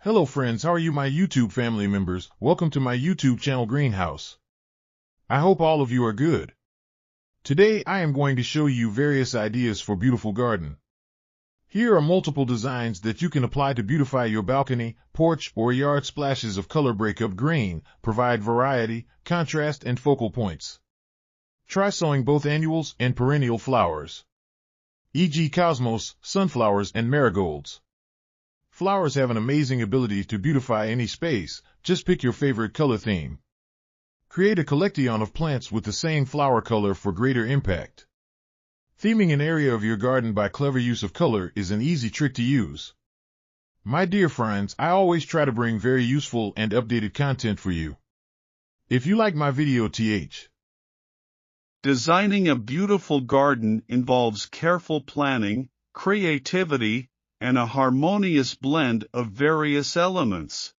Hello friends, how are you my YouTube family members? Welcome to my YouTube channel Greenhouse. I hope all of you are good. Today I am going to show you various ideas for beautiful garden. Here are multiple designs that you can apply to beautify your balcony, porch, or yard. Splashes of color break up grain, provide variety, contrast, and focal points. Try sowing both annuals and perennial flowers, e.g. cosmos, sunflowers, and marigolds. Flowers have an amazing ability to beautify any space. Just pick your favorite color theme. Create a collection of plants with the same flower color for greater impact. Theming an area of your garden by clever use of color is an easy trick to use. My dear friends, I always try to bring very useful and updated content for you. If you like my video, Designing a beautiful garden involves careful planning, creativity, and a harmonious blend of various elements.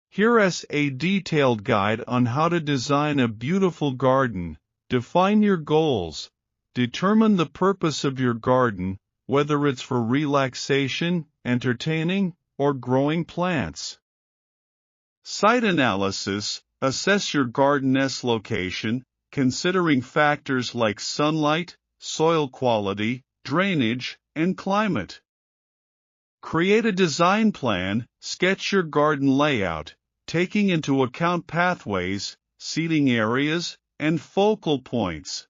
Here's a detailed guide on how to design a beautiful garden. Define your goals. Determine the purpose of your garden, whether it's for relaxation, entertaining, or growing plants. Site analysis. Assess your garden's location, considering factors like sunlight, soil quality, drainage, and climate. Create a design plan. Sketch your garden layout, taking into account pathways, seating areas, and focal points.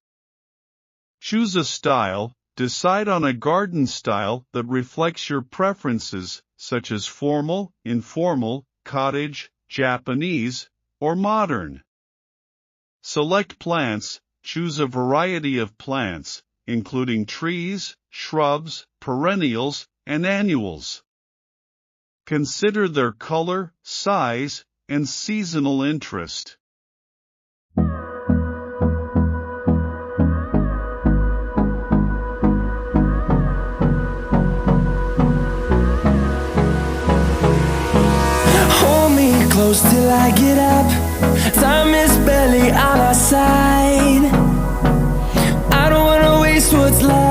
Choose a style. Decide on a garden style that reflects your preferences, such as formal, informal, cottage, Japanese, or modern. Select plants. Choose a variety of plants, including trees, shrubs, perennials, and annuals. Consider their color, size, and seasonal interest. Hold me close till I get up. Time is barely on our side. I don't wanna waste what's left.